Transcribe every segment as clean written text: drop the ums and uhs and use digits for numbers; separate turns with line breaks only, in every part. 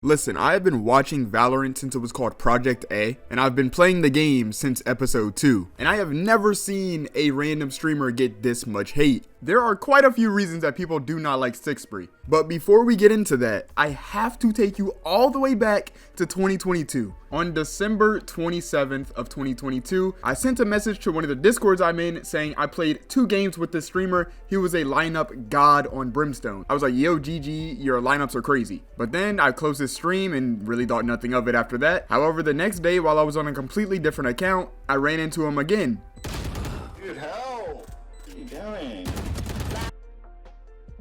Listen, I have been watching Valorant since it was called Project A, and I've been playing the game since episode 2, and I have never seen a random streamer get this much hate. There are quite a few reasons that people do not like Stickspree, but before we get into that, I have to take you all the way back to 2022. On December 27th of 2022, I sent a message to one of the Discords I'm in saying I played 2 games with this streamer. He was a lineup god on Brimstone. I was like, yo, GG, your lineups are crazy. But then I closed his stream and really thought nothing of it after that. However, the nenext day, while I was on a completely different account, I ran into him again.
Dude, help! What are you doing?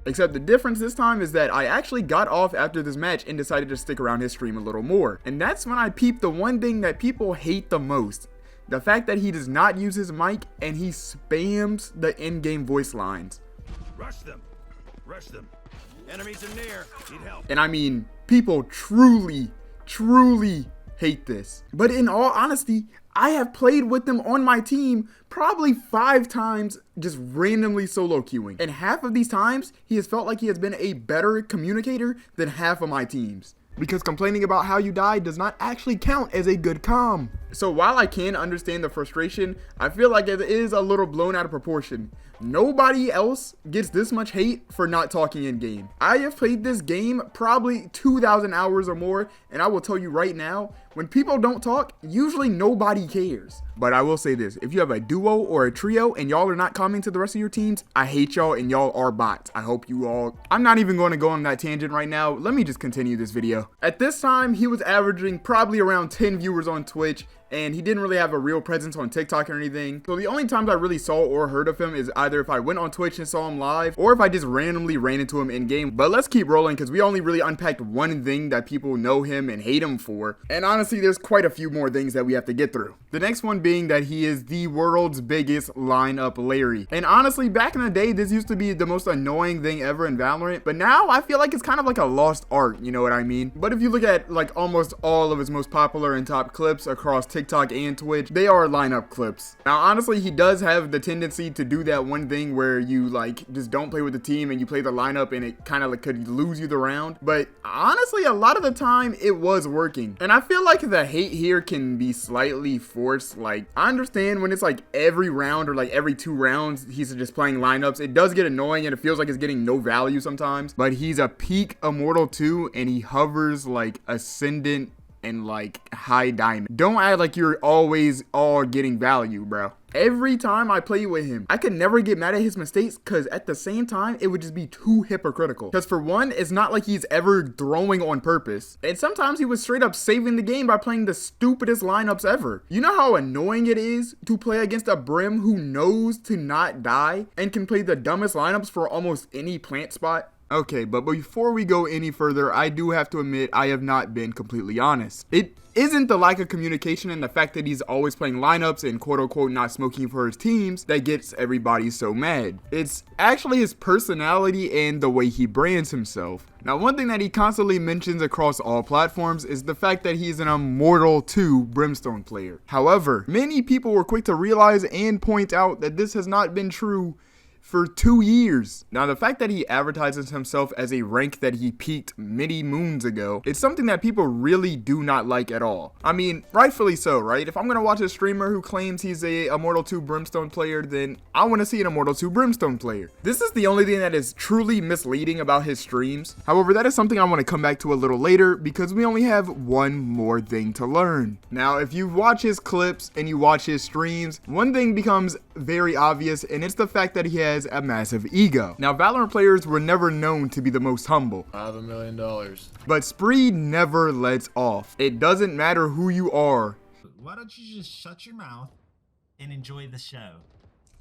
Except the difference this time is that I actually got off after this match and decided to stick around his stream a little more. And that's when I peeped the one thing that people hate the most. The fact that he does not use his mic and he spams the in-game voice lines.
Rush them. Rush them. Enemies are near. Need help.
And I mean, people truly hate this. But in all honesty, I have played with him on my team probably 5 times just randomly solo queuing. And half of these times, he has felt like he has been a better communicator than half of my teams. Because complaining about how you died does not actually count as a good comm. So while I can understand the frustration, I feel like it is a little blown out of proportion. Nobody else gets this much hate for not talking in game. I have played this game probably 2,000 hours or more, and I will tell you right now, when people don't talk, usually nobody cares. But I will say this, if you have a duo or a trio and y'all are not commenting to the rest of your teams, I hate y'all and y'all are bots. I hope you all... I'm not even going to go on that tangent right now. Let me just continue this video. At this time, he was averaging probably around 10 viewers on Twitch, and he didn't really have a real presence on TikTok or anything. So the only times I really saw or heard of him is either if I went on Twitch and saw him live, or if I just randomly ran into him in game. But let's keep rolling because we only really unpacked one thing that people know him and hate him for. And honestly, there's quite a few more things that we have to get through. The next one being that he is the world's biggest lineup Larry. And honestly, back in the day, this used to be the most annoying thing ever in Valorant. But now I feel like it's kind of like a lost art, you know what I mean? But if you look at like almost all of his most popular and top clips across TikTok and Twitch, they are lineup clips. Now honestly, he does have the tendency to do that one thing where you like just don't play with the team and you play the lineup and it kind of like could lose you the round. But honestly, a lot of the time it was working. And I feel like the hate here can be slightly forced. Like I understand when it's like every round or like every 2 rounds he's just playing lineups, it does get annoying and it feels like it's getting no value sometimes. But he's a peak Immortal 2 and he hovers like Ascendant and like high diamond. Don't act like you're always all getting value, bro. Every time I play with him, I could never get mad at his mistakes because at the same time, it would just be too hypocritical. Because for one, it's not like he's ever throwing on purpose. And sometimes he was straight up saving the game by playing the stupidest lineups ever. You know how annoying it is to play against a Brim who knows to not die and can play the dumbest lineups for almost any plant spot? Okay, but before we go any further, I do have to admit I have not been completely honest. It isn't the lack of communication and the fact that he's always playing lineups and quote unquote not smoking for his teams that gets everybody so mad. It's actually his personality and the way he brands himself. Now, one thing that he constantly mentions across all platforms is the fact that he's an Immortal 2 Brimstone player. However, many people were quick to realize and point out that this has not been true for 2 years. Now, the fact that he advertises himself as a rank that he peaked many moons ago, it's something that people really do not like at all. I mean, rightfully so, right? If I'm gonna watch a streamer who claims he's a Immortal 2 Brimstone player, then I want to see an Immortal 2 Brimstone player. This is the only thing that is truly misleading about his streams. However, that is something I want to come back to a little later because we only have one more thing to learn. Now, if you watch his clips and you watch his streams, one thing becomes very obvious, and it's the fact that he has a massive ego. Now, Valorant players were never known to be the most humble.
I have $1 million.
But Spree never lets off. It doesn't matter who you are.
Why don't you just shut your mouth and enjoy the show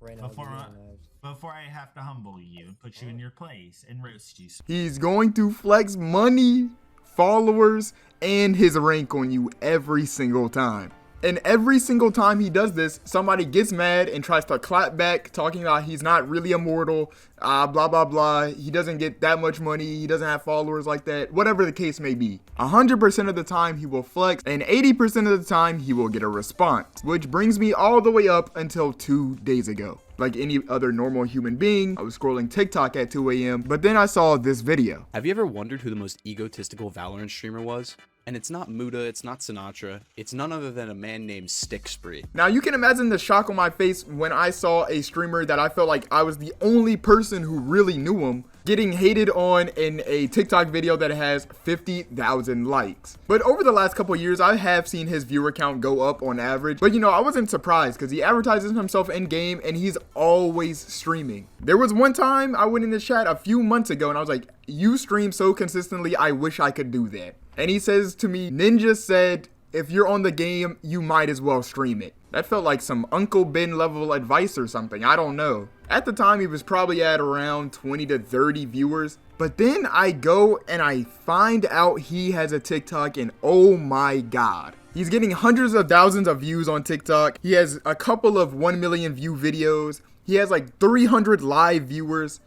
before I have to humble you and put you in your place and roast you.
He's going to flex money, followers, and his rank on you every single time. And every single time he does this, somebody gets mad and tries to clap back, talking about he's not really immortal, blah, blah, blah. He doesn't get that much money. He doesn't have followers like that, whatever the case may be. 100% of the time he will flex, and 80% of the time he will get a response, which brings me all the way up until 2 days ago. Like any other normal human being, I was scrolling TikTok at 2 a.m., but then I saw this video.
Have you ever wondered who the most egotistical Valorant streamer was? And it's not Muda, it's not Sinatra, it's none other than a man named Stickspree.
Now you can imagine the shock on my face when I saw a streamer that I felt like I was the only person who really knew him getting hated on in a TikTok video that has 50,000 likes. But over the last couple years, I have seen his viewer count go up on average. But you know, I wasn't surprised because he advertises himself in game and he's always streaming. There was one time I went in the chat a few months ago and I was like, you stream so consistently, I wish I could do that. And he says to me, Ninja said, if you're on the game, you might as well stream it. That felt like some Uncle Ben level advice or something. I don't know. At the time, he was probably at around 20 to 30 viewers. But then I go and I find out he has a TikTok and oh my God. He's getting hundreds of thousands of views on TikTok. He has a couple of 1 million view videos. He has like 300 live viewers.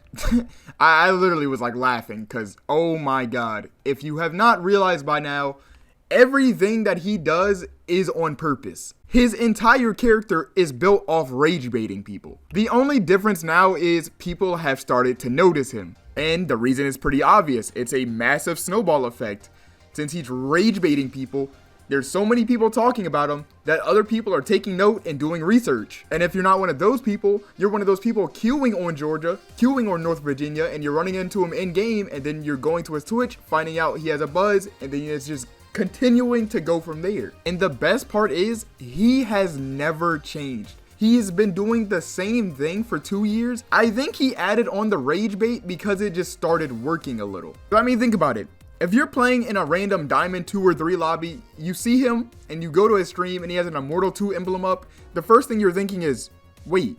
I literally was like laughing because, oh my God. If you have not realized by now, everything that he does is on purpose. His entire character is built off rage baiting people. The only difference now is people have started to notice him. And the reason is pretty obvious. It's a massive snowball effect. Since he's rage baiting people, there's so many people talking about him that other people are taking note and doing research. And if you're not one of those people, you're one of those people queuing on Georgia, queuing on North Virginia, and you're running into him in game, and then you're going to his Twitch, finding out he has a buzz, and then it's just continuing to go from there. And the best part is, he has never changed. He's been doing the same thing for 2 years. I think he added on the rage bait because it just started working a little. I mean, think about it. If you're playing in a random Diamond 2 or 3 lobby, you see him and you go to his stream and he has an Immortal 2 emblem up, the first thing you're thinking is, wait,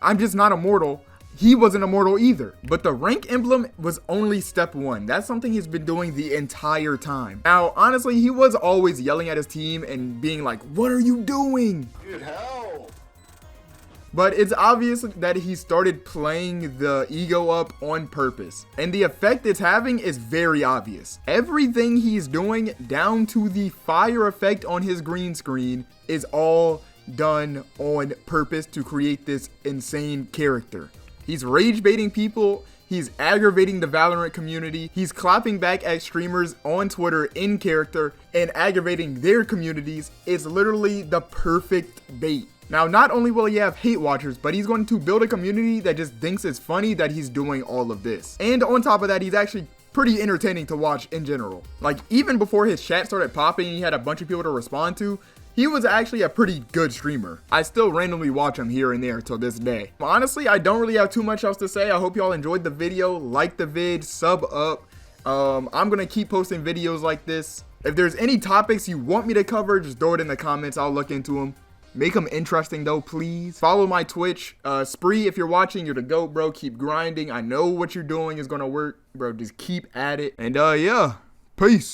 I'm just not immortal. He wasn't immortal either. But the rank emblem was only step 1. That's something he's been doing the entire time. Now, honestly, he was always yelling at his team and being like, what are you doing?
Dude, help!
But it's obvious that he started playing the ego up on purpose. And the effect it's having is very obvious. Everything he's doing, down to the fire effect on his green screen, is all done on purpose to create this insane character. He's rage baiting people. He's aggravating the Valorant community. He's clapping back at streamers on Twitter in character and aggravating their communities. It's literally the perfect bait. Now, not only will he have hate watchers, but he's going to build a community that just thinks it's funny that he's doing all of this. And on top of that, he's actually pretty entertaining to watch in general. Like, even before his chat started popping and he had a bunch of people to respond to, he was actually a pretty good streamer. I still randomly watch him here and there till this day. Honestly, I don't really have too much else to say. I hope y'all enjoyed the video. Like the vid, sub up. I'm gonna keep posting videos like this. If there's any topics you want me to cover, just throw it in the comments. I'll look into them. Make them interesting though, please. Follow my Twitch. Spree, if you're watching, you're the GOAT, bro. Keep grinding. I know what you're doing is gonna work, bro. Just keep at it. And yeah, peace.